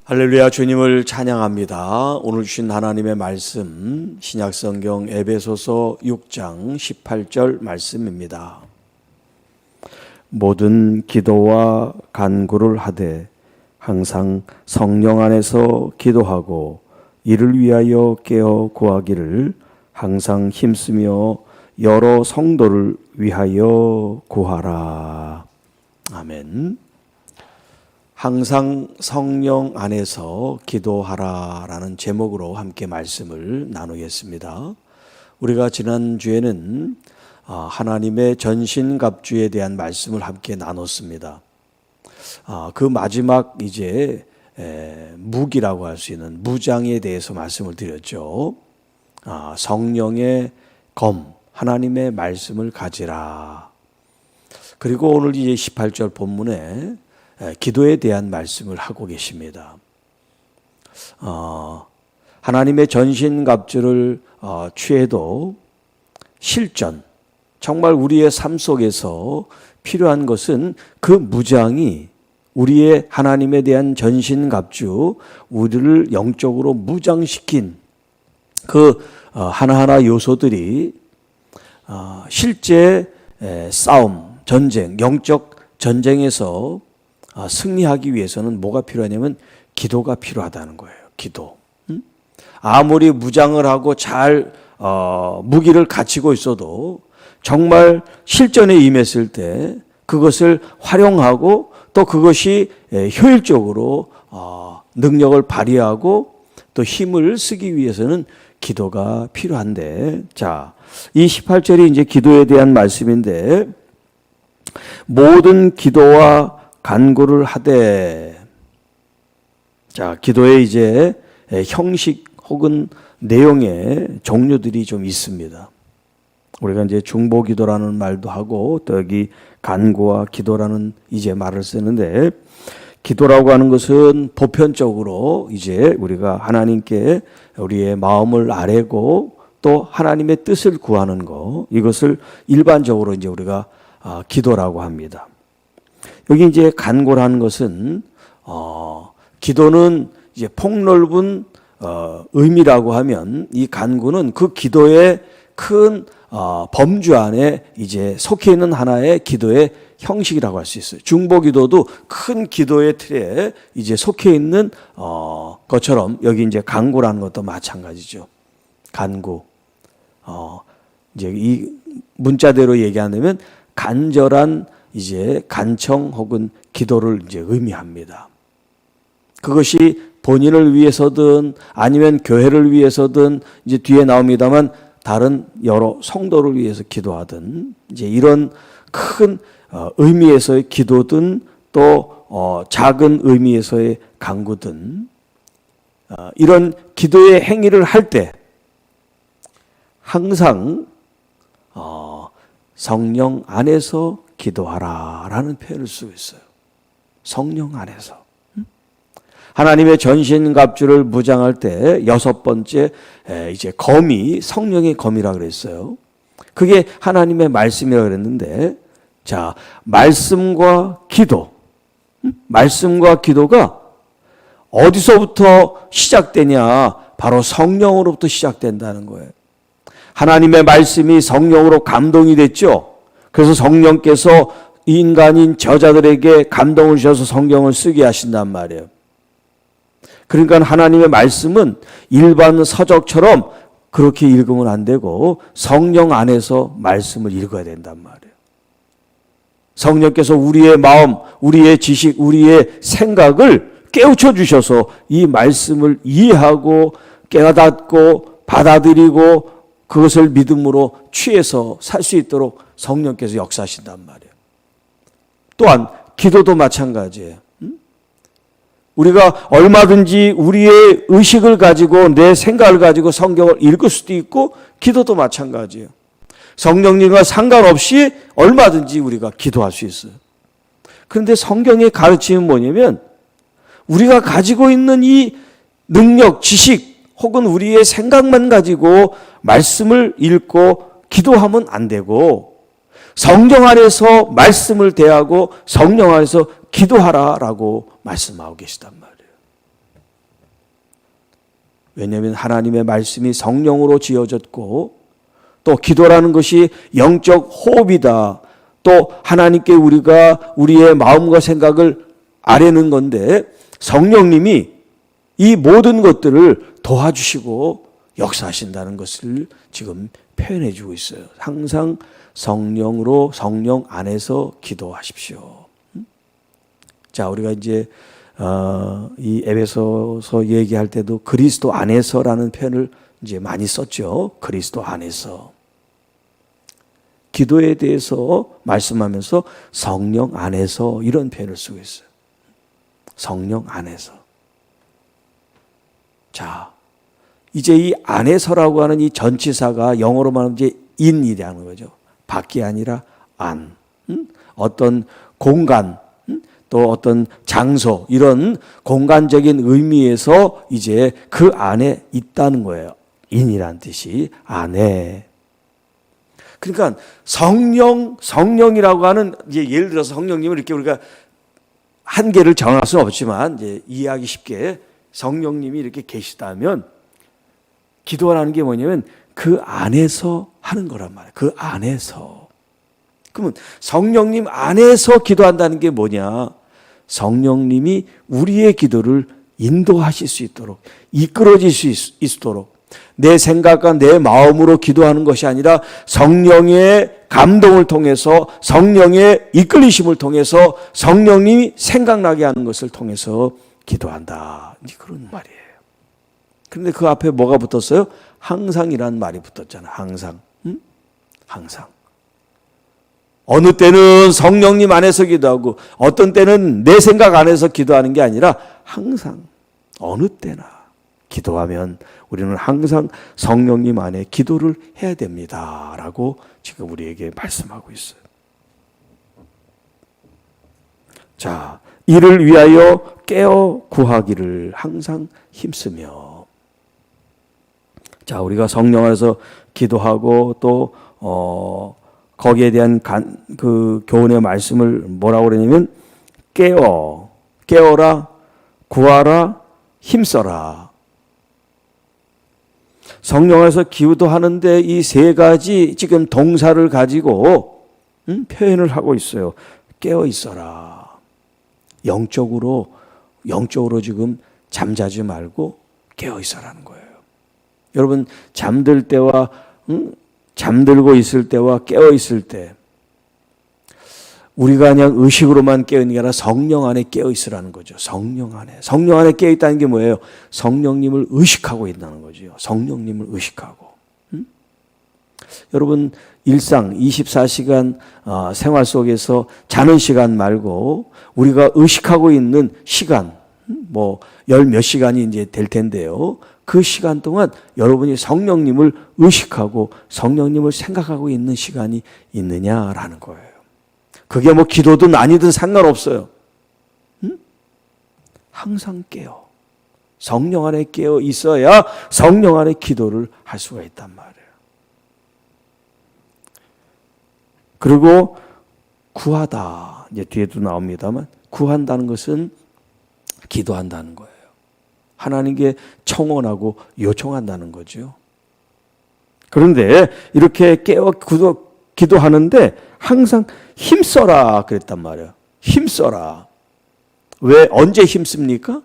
할렐루야, 주님을 찬양합니다. 오늘 주신 하나님의 말씀 신약성경 에베소서 6장 18절 말씀입니다. 모든 기도와 간구를 하되 항상 성령 안에서 기도하고 이를 위하여 깨어 구하기를 항상 힘쓰며 여러 성도를 위하여 구하라. 아멘. 항상 성령 안에서 기도하라라는 제목으로 함께 말씀을 나누겠습니다. 우리가 지난주에는 하나님의 전신갑주에 대한 말씀을 함께 나눴습니다. 그 마지막 이제 무기라고 할 수 있는 무장에 대해서 말씀을 드렸죠. 성령의 검, 하나님의 말씀을 가지라. 그리고 오늘 이제 18절 본문에 기도에 대한 말씀을 하고 계십니다. 하나님의 전신갑주를 취해도 실전, 정말 우리의 삶 속에서 필요한 것은 그 무장이 우리의 하나님에 대한 전신갑주, 우리를 영적으로 무장시킨 그 하나하나 요소들이 실제 싸움, 전쟁, 영적 전쟁에서 승리하기 위해서는 뭐가 필요하냐면 기도가 필요하다는 거예요. 기도. 아무리 무장을 하고 잘 무기를 갖추고 있어도 정말 실전에 임했을 때 그것을 활용하고 또 그것이 효율적으로 능력을 발휘하고 또 힘을 쓰기 위해서는 기도가 필요한데, 자, 이 18절이 이제 기도에 대한 말씀인데, 모든 기도와 간구를 하되, 자, 기도에 이제 형식 혹은 내용의 종류들이 좀 있습니다. 우리가 이제 중보기도라는 말도 하고 또 여기 간구와 기도라는 이제 말을 쓰는데, 기도라고 하는 것은 보편적으로 이제 우리가 하나님께 우리의 마음을 아뢰고 또 하나님의 뜻을 구하는 거, 이것을 일반적으로 이제 우리가 기도라고 합니다. 여기 이제 간구라는 것은 기도는 이제 폭넓은 의미라고 하면 이 간구는 그 기도의 큰 범주 안에 이제 속해 있는 하나의 기도의 형식이라고 할 수 있어요. 중보기도도 큰 기도의 틀에 이제 속해 있는 것처럼 여기 이제 간구라는 것도 마찬가지죠. 간구. 이제 이 문자대로 얘기하면 간절한 이제 간청 혹은 기도를 이제 의미합니다. 그것이 본인을 위해서든 아니면 교회를 위해서든 이제 뒤에 나옵니다만 다른 여러 성도를 위해서 기도하든 이제 이런 큰 의미에서의 기도든 또 작은 의미에서의 간구든 이런 기도의 행위를 할 때 항상 성령 안에서 기도하라라는 표현을 쓰고 있어요. 성령 안에서. 하나님의 전신갑주를 무장할 때 여섯 번째 이제 검이 성령의 검이라고 그랬어요. 그게 하나님의 말씀이라고 그랬는데, 자, 말씀과 기도, 말씀과 기도가 어디서부터 시작되냐? 바로 성령으로부터 시작된다는 거예요. 하나님의 말씀이 성령으로 감동이 됐죠. 그래서 성령께서 인간인 저자들에게 감동을 주셔서 성경을 쓰게 하신단 말이에요. 그러니까 하나님의 말씀은 일반 서적처럼 그렇게 읽으면 안 되고 성령 안에서 말씀을 읽어야 된단 말이에요. 성령께서 우리의 마음, 우리의 지식, 우리의 생각을 깨우쳐 주셔서 이 말씀을 이해하고 깨닫고 받아들이고 그것을 믿음으로 취해서 살 수 있도록 성령께서 역사하신단 말이에요. 또한 기도도 마찬가지예요. 우리가 얼마든지 우리의 의식을 가지고 내 생각을 가지고 성경을 읽을 수도 있고 기도도 마찬가지예요. 성령님과 상관없이 얼마든지 우리가 기도할 수 있어요. 그런데 성경의 가르침은 뭐냐면 우리가 가지고 있는 이 능력, 지식 혹은 우리의 생각만 가지고 말씀을 읽고 기도하면 안 되고 성령 안에서 말씀을 대하고 성령 안에서 기도하라라고 말씀하고 계시단 말이에요. 왜냐하면 하나님의 말씀이 성령으로 지어졌고 또 기도라는 것이 영적 호흡이다. 또 하나님께 우리가 우리의 마음과 생각을 아뢰는 건데 성령님이 이 모든 것들을 도와주시고 역사하신다는 것을 지금 표현해 주고 있어요. 항상 성령으로 성령 안에서 기도하십시오. 자, 우리가 이제 이 에베소서 얘기할 때도 그리스도 안에서라는 표현을 이제 많이 썼죠. 그리스도 안에서. 기도에 대해서 말씀하면서 성령 안에서 이런 표현을 쓰고 있어요. 성령 안에서. 자, 이제 이 안에서라고 하는 이 전치사가 영어로 말하면 이제 in이라는 거죠. 밖이 아니라 안. 어떤 공간, 또 어떤 장소, 이런 공간적인 의미에서 이제 그 안에 있다는 거예요. in이란 뜻이 안에. 그러니까 성령이라고 하는, 이제 예를 들어서 성령님을 이렇게 우리가 한계를 정할 수는 없지만 이제 이해하기 쉽게 성령님이 이렇게 계시다면 기도라는 게 뭐냐면 그 안에서 하는 거란 말이에요. 그 안에서. 그러면 성령님 안에서 기도한다는 게 뭐냐? 성령님이 우리의 기도를 인도하실 수 있도록, 이끌어질 수 있도록, 내 생각과 내 마음으로 기도하는 것이 아니라 성령의 감동을 통해서, 성령의 이끌리심을 통해서, 성령님이 생각나게 하는 것을 통해서 기도한다. 그런 말이에요. 그런데 그 앞에 뭐가 붙었어요? 항상이라는 말이 붙었잖아요. 항상. 항상. 어느 때는 성령님 안에서 기도하고 어떤 때는 내 생각 안에서 기도하는 게 아니라 항상 어느 때나 기도하면 우리는 항상 성령님 안에 기도를 해야 됩니다. 라고 지금 우리에게 말씀하고 있어요. 자, 이를 위하여 깨어 구하기를 항상 힘쓰며. 자, 우리가 성령 안에서 기도하고 또 거기에 대한 그 교훈의 말씀을 뭐라고 그러냐면 깨어라, 구하라, 힘써라. 성령 안에서 기도하는데 이 세 가지 지금 동사를 가지고 표현을 하고 있어요. 깨어 있어라. 영적으로 지금 잠자지 말고 깨어 있어라는 거예요. 여러분, 잠들 때와 잠들고 있을 때와 깨어 있을 때 우리가 그냥 의식으로만 깨어 있는 게 아니라 성령 안에 깨어 있으라는 거죠. 성령 안에 깨어 있다는 게 뭐예요? 성령님을 의식하고 있다는 거죠. 성령님을 의식하고. 여러분, 일상 24시간 생활 속에서 자는 시간 말고 우리가 의식하고 있는 시간, 뭐 열 몇 시간이 이제 될 텐데요. 그 시간 동안 여러분이 성령님을 의식하고 성령님을 생각하고 있는 시간이 있느냐라는 거예요. 그게 뭐 기도든 아니든 상관없어요. 항상 깨어. 성령 안에 깨어 있어야 성령 안에 기도를 할 수가 있단 말이에요. 그리고 구하다. 이제 뒤에도 나옵니다만 구한다는 것은 기도한다는 거예요. 하나님께 청원하고 요청한다는 거죠. 그런데 이렇게 깨어 기도하는데 항상 힘써라 그랬단 말이에요. 힘써라. 왜 언제 힘씁니까?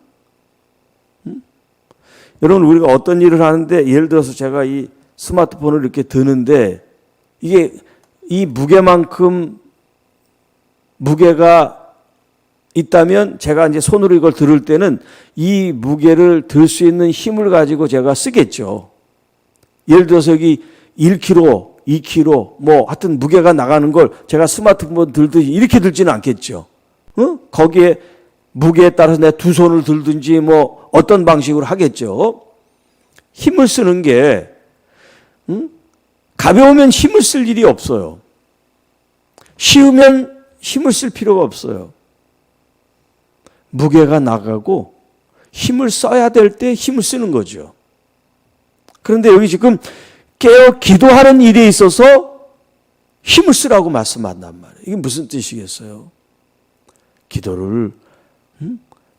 여러분, 우리가 어떤 일을 하는데 예를 들어서 제가 이 스마트폰을 이렇게 드는데 이게 이 무게만큼 무게가 있다면 제가 이제 손으로 이걸 들을 때는 이 무게를 들 수 있는 힘을 가지고 제가 쓰겠죠. 예를 들어서 여기 1kg, 2kg 뭐 하여튼 무게가 나가는 걸 제가 스마트폰 들듯이 이렇게 들지는 않겠죠. 거기에 무게에 따라서 내 두 손을 들든지 뭐 어떤 방식으로 하겠죠. 힘을 쓰는 게 가벼우면 힘을 쓸 일이 없어요. 쉬우면 힘을 쓸 필요가 없어요. 무게가 나가고 힘을 써야 될 때 힘을 쓰는 거죠. 그런데 여기 지금 깨어 기도하는 일에 있어서 힘을 쓰라고 말씀한단 말이에요. 이게 무슨 뜻이겠어요? 기도를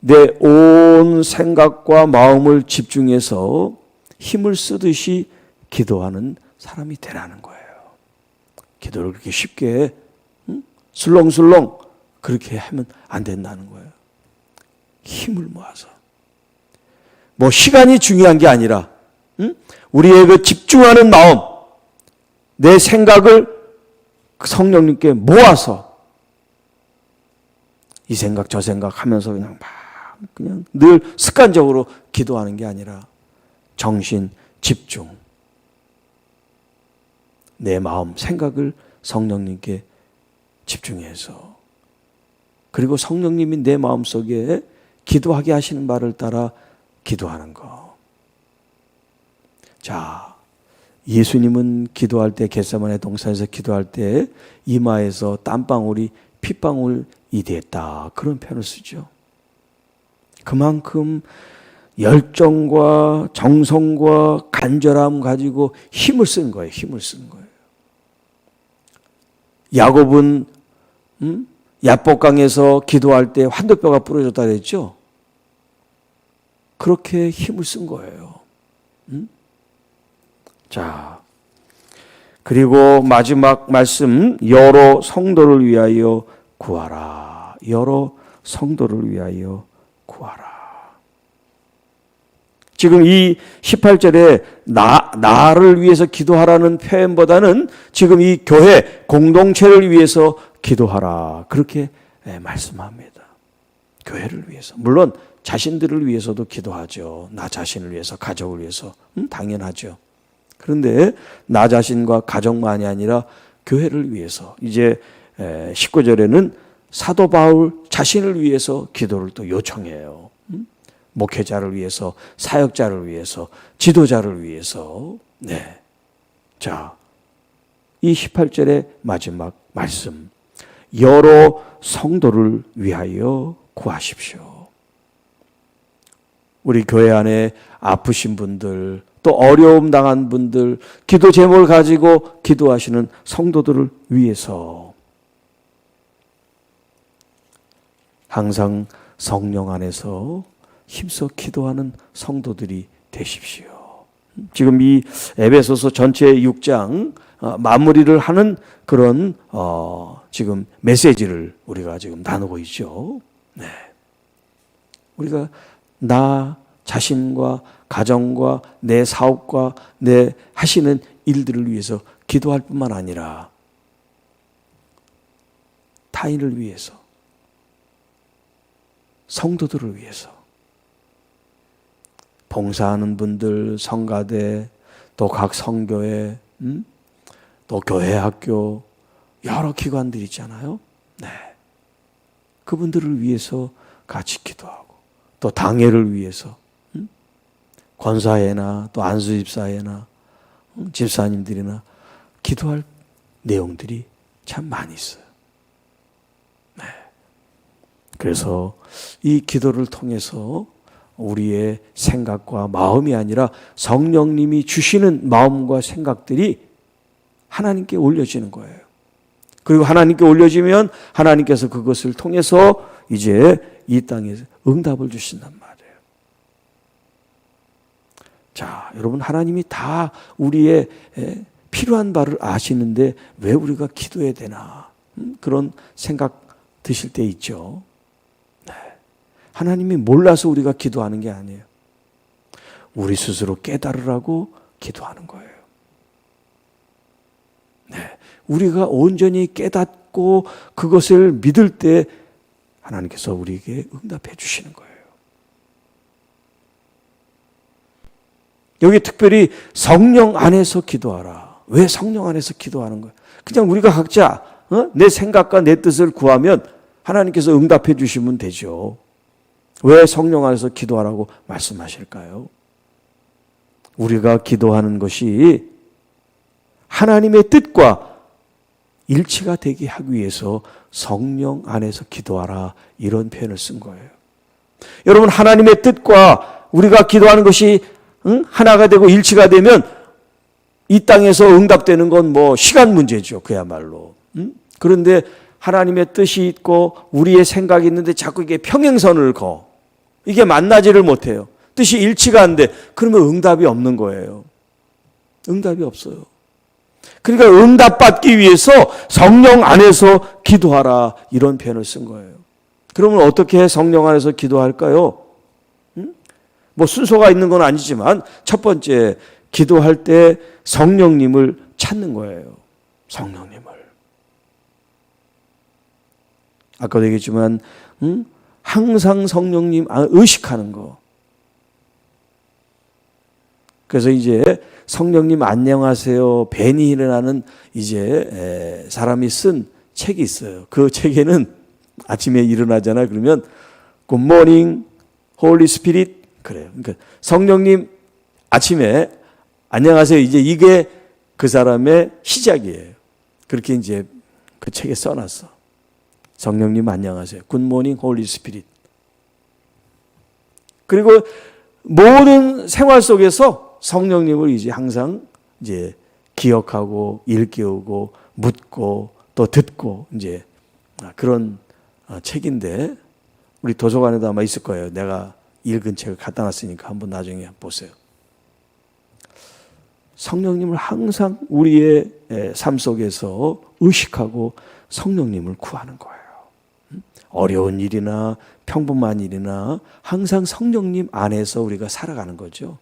내 온 생각과 마음을 집중해서 힘을 쓰듯이 기도하는 사람이 되라는 거예요. 기도를 그렇게 쉽게 술렁술렁 그렇게 하면 안 된다는 거예요. 힘을 모아서. 뭐 시간이 중요한 게 아니라 우리의 그 집중하는 마음, 내 생각을 성령님께 모아서 이 생각 저 생각 하면서 그냥 늘 습관적으로 기도하는 게 아니라 정신 집중, 내 마음 생각을 성령님께 집중해서, 그리고 성령님이 내 마음속에 기도하게 하시는 말을 따라 기도하는 거. 자, 예수님은 기도할 때, 겟세마네 동산에서 기도할 때 이마에서 땀방울이 핏방울이 됐다, 그런 표현을 쓰죠. 그만큼 열정과 정성과 간절함 가지고 힘을 쓴 거예요. 힘을 쓴 거예요. 야곱은 야복강에서 기도할 때 환도뼈가 부러졌다 그랬죠. 그렇게 힘을 쓴 거예요. 자, 그리고 마지막 말씀, 여러 성도를 위하여 구하라. 여러 성도를 위하여 구하라. 지금 이 18절에 나를 위해서 기도하라는 표현보다는 지금 이 교회 공동체를 위해서 기도하라, 그렇게 말씀합니다. 교회를 위해서. 물론 자신들을 위해서도 기도하죠. 나 자신을 위해서, 가족을 위해서. 당연하죠. 그런데 나 자신과 가족만이 아니라 교회를 위해서. 이제 19절에는 사도 바울 자신을 위해서 기도를 또 요청해요. 목회자를 위해서, 사역자를 위해서, 지도자를 위해서. 네. 자, 이 18절의 마지막 말씀, 여러 성도를 위하여 구하십시오. 우리 교회 안에 아프신 분들, 또 어려움 당한 분들, 기도 제목을 가지고 기도하시는 성도들을 위해서 항상 성령 안에서 힘써 기도하는 성도들이 되십시오. 지금 이 에베소서 전체 6장 마무리를 하는 그런 지금 메시지를 우리가 지금 나누고 있죠. 네. 우리가 나 자신과 가정과 내 사업과 내 하시는 일들을 위해서 기도할 뿐만 아니라 타인을 위해서, 성도들을 위해서, 봉사하는 분들, 성가대, 또 각 성교회, 또 교회, 학교, 여러 기관들 있잖아요. 네. 그분들을 위해서 같이 기도하고, 또 당회를 위해서, 권사회나 또 안수집사회나 집사님들이나 기도할 내용들이 참 많이 있어요. 네. 그래서 이 기도를 통해서 우리의 생각과 마음이 아니라 성령님이 주시는 마음과 생각들이 하나님께 올려지는 거예요. 그리고 하나님께 올려지면 하나님께서 그것을 통해서 이제 이 땅에서 응답을 주신단 말이에요. 자, 여러분, 하나님이 다 우리의 필요한 바를 아시는데 왜 우리가 기도해야 되나, 그런 생각 드실 때 있죠. 네. 하나님이 몰라서 우리가 기도하는 게 아니에요. 우리 스스로 깨달으라고 기도하는 거예요. 네. 우리가 온전히 깨닫고 그것을 믿을 때 하나님께서 우리에게 응답해 주시는 거예요. 여기 특별히 성령 안에서 기도하라. 왜 성령 안에서 기도하는 거예요? 그냥 우리가 각자 내 생각과 내 뜻을 구하면 하나님께서 응답해 주시면 되죠. 왜 성령 안에서 기도하라고 말씀하실까요? 우리가 기도하는 것이 하나님의 뜻과 일치가 되게 하기 위해서 성령 안에서 기도하라, 이런 표현을 쓴 거예요. 여러분, 하나님의 뜻과 우리가 기도하는 것이 하나가 되고 일치가 되면 이 땅에서 응답되는 건 뭐 시간 문제죠. 그야말로. 그런데 하나님의 뜻이 있고 우리의 생각이 있는데 자꾸 이게 평행선을 이게 만나지를 못해요. 뜻이 일치가 안 돼. 그러면 응답이 없는 거예요. 응답이 없어요. 그러니까 응답받기 위해서 성령 안에서 기도하라 이런 표현을 쓴 거예요. 그러면 어떻게 성령 안에서 기도할까요? 뭐 순서가 있는 건 아니지만 첫 번째 기도할 때 성령님을 찾는 거예요. 성령님을. 아까도 얘기했지만 항상 성령님 의식하는 거. 그래서 이제 성령님 안녕하세요. 벤이 일어나는 이제 사람이 쓴 책이 있어요. 그 책에는 아침에 일어나잖아요. 그러면 Good morning, Holy Spirit. 그래요. 그러니까 성령님 아침에 안녕하세요. 이제 이게 그 사람의 시작이에요. 그렇게 이제 그 책에 써놨어. 성령님 안녕하세요. Good morning, Holy Spirit. 그리고 모든 생활 속에서 성령님을 이제 항상 이제 기억하고 일깨우고 묻고 또 듣고 이제 그런 책인데 우리 도서관에도 아마 있을 거예요. 내가 읽은 책을 갖다 놨으니까 한번 나중에 보세요. 성령님을 항상 우리의 삶 속에서 의식하고 성령님을 구하는 거예요. 어려운 일이나 평범한 일이나 항상 성령님 안에서 우리가 살아가는 거죠.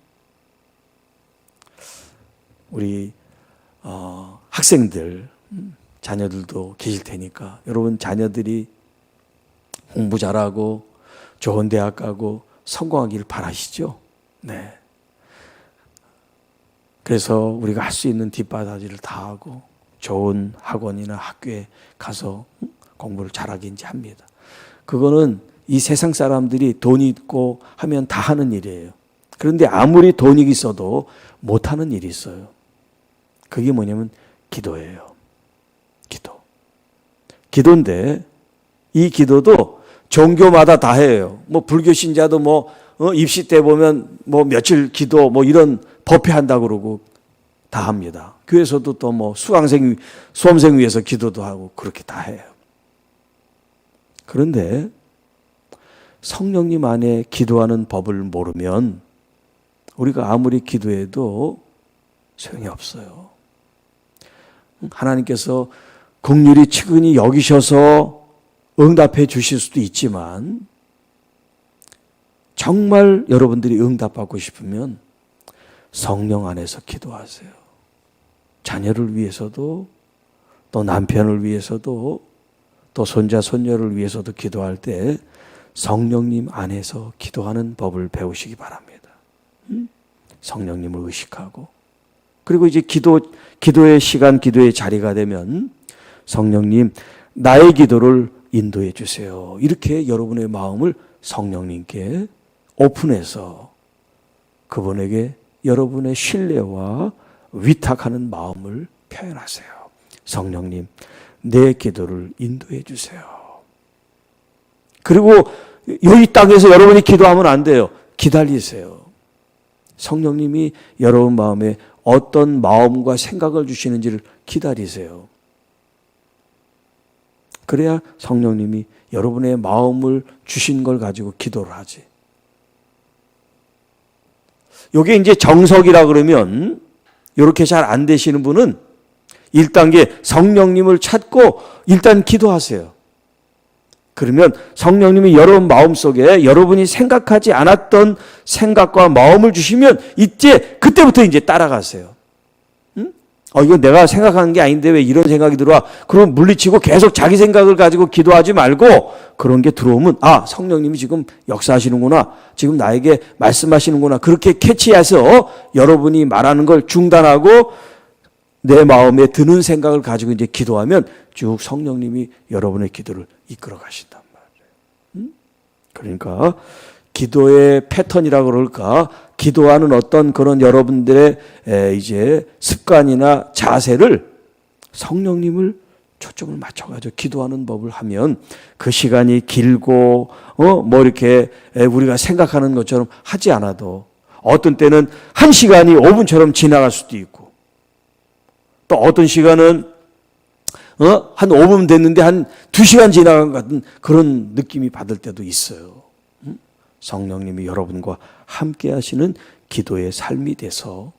우리 학생들, 자녀들도 계실 테니까 여러분 자녀들이 공부 잘하고 좋은 대학 가고 성공하기를 바라시죠? 네. 그래서 우리가 할 수 있는 뒷바라지를 다 하고 좋은 학원이나 학교에 가서 공부를 잘하게 이제 합니다. 그거는 이 세상 사람들이 돈이 있고 하면 다 하는 일이에요. 그런데 아무리 돈이 있어도 못하는 일이 있어요. 그게 뭐냐면 기도예요. 기도. 기도인데 이 기도도 종교마다 다 해요. 뭐 불교 신자도 뭐 입시 때 보면 뭐 며칠 기도 뭐 이런 법회한다고 그러고 다 합니다. 교회에서도 또 뭐 수험생 위해서 기도도 하고 그렇게 다 해요. 그런데 성령님 안에 기도하는 법을 모르면 우리가 아무리 기도해도 소용이 없어요. 하나님께서 긍휼히 측은히 여기셔서 응답해 주실 수도 있지만 정말 여러분들이 응답받고 싶으면 성령 안에서 기도하세요. 자녀를 위해서도 또 남편을 위해서도 또 손자 손녀를 위해서도 기도할 때 성령님 안에서 기도하는 법을 배우시기 바랍니다. 성령님을 의식하고 그리고 이제 기도의 시간, 기도의 자리가 되면 성령님 나의 기도를 인도해 주세요. 이렇게 여러분의 마음을 성령님께 오픈해서 그분에게 여러분의 신뢰와 위탁하는 마음을 표현하세요. 성령님, 내 기도를 인도해 주세요. 그리고 이 땅에서 여러분이 기도하면 안 돼요. 기다리세요. 성령님이 여러분 마음에 어떤 마음과 생각을 주시는지를 기다리세요. 그래야 성령님이 여러분의 마음을 주신 걸 가지고 기도를 하지. 이게 이제 정석이라 그러면 이렇게 잘 안 되시는 분은 1단계 성령님을 찾고 일단 기도하세요. 그러면 성령님이 여러분 마음속에 여러분이 생각하지 않았던 생각과 마음을 주시면 그때부터 이제 따라가세요. 이거 내가 생각하는 게 아닌데 왜 이런 생각이 들어와? 그럼 물리치고 계속 자기 생각을 가지고 기도하지 말고 그런 게 들어오면 성령님이 지금 역사하시는구나. 지금 나에게 말씀하시는구나. 그렇게 캐치해서 여러분이 말하는 걸 중단하고 내 마음에 드는 생각을 가지고 이제 기도하면 쭉 성령님이 여러분의 기도를 이끌어 가신단 말이에요. 그러니까 기도의 패턴이라고 그럴까? 기도하는 어떤 그런 여러분들의 이제 습관이나 자세를 성령님을 초점을 맞춰가지고 기도하는 법을 하면 그 시간이 길고 뭐 이렇게 우리가 생각하는 것처럼 하지 않아도 어떤 때는 1시간이 5분처럼 지나갈 수도 있고 또 어떤 시간은 한 5분 됐는데 한 2시간 지나간 것 같은 그런 느낌이 받을 때도 있어요. 성령님이 여러분과 함께 하시는 기도의 삶이 돼서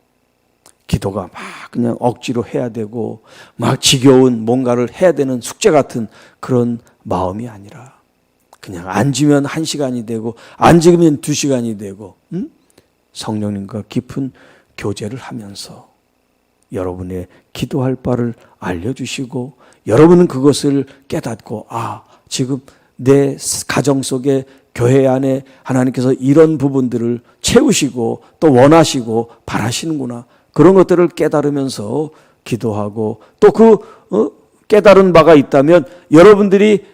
기도가 막 그냥 억지로 해야 되고 막 지겨운 뭔가를 해야 되는 숙제 같은 그런 마음이 아니라 그냥 앉으면 1시간이 되고 앉으면 2시간이 되고 성령님과 깊은 교제를 하면서 여러분의 기도할 바를 알려주시고 여러분은 그것을 깨닫고 지금 내 가정 속에 교회 안에 하나님께서 이런 부분들을 채우시고 또 원하시고 바라시는구나. 그런 것들을 깨달으면서 기도하고 또 그 깨달은 바가 있다면 여러분들이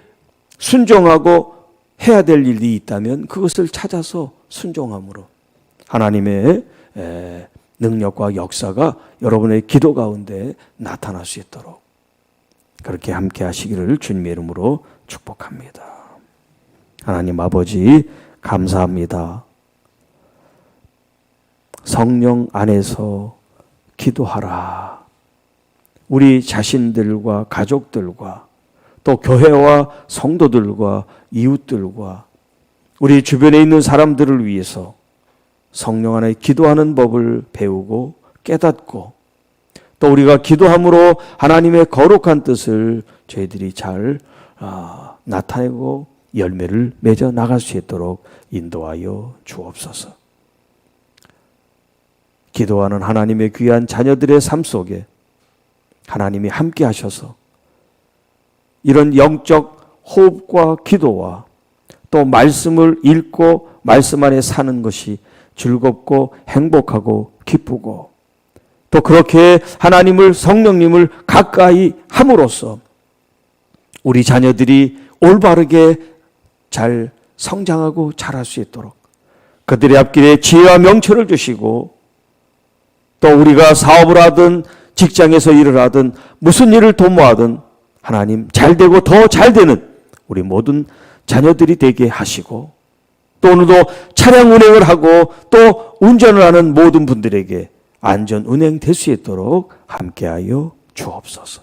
순종하고 해야 될 일이 있다면 그것을 찾아서 순종함으로 하나님의 능력과 역사가 여러분의 기도 가운데 나타날 수 있도록 그렇게 함께 하시기를 주님의 이름으로 축복합니다. 하나님 아버지 감사합니다. 성령 안에서 기도하라. 우리 자신들과 가족들과 또 교회와 성도들과 이웃들과 우리 주변에 있는 사람들을 위해서 성령 안에 기도하는 법을 배우고 깨닫고 또 우리가 기도함으로 하나님의 거룩한 뜻을 저희들이 잘 나타내고 열매를 맺어 나갈 수 있도록 인도하여 주옵소서. 기도하는 하나님의 귀한 자녀들의 삶 속에 하나님이 함께 하셔서 이런 영적 호흡과 기도와 또 말씀을 읽고 말씀 안에 사는 것이 즐겁고 행복하고 기쁘고 또 그렇게 하나님을 성령님을 가까이 함으로써 우리 자녀들이 올바르게 잘 성장하고 자랄 수 있도록 그들의 앞길에 지혜와 명철을 주시고 또 우리가 사업을 하든 직장에서 일을 하든 무슨 일을 도모하든 하나님 잘되고 더 잘되는 우리 모든 자녀들이 되게 하시고 또 오늘도 차량 운행을 하고 또 운전을 하는 모든 분들에게 안전 운행될 수 있도록 함께하여 주옵소서.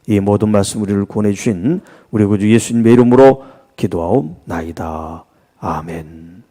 이 모든 말씀 우리를 권해 주신 우리 구주 예수님의 이름으로 기도하옵나이다. 아멘.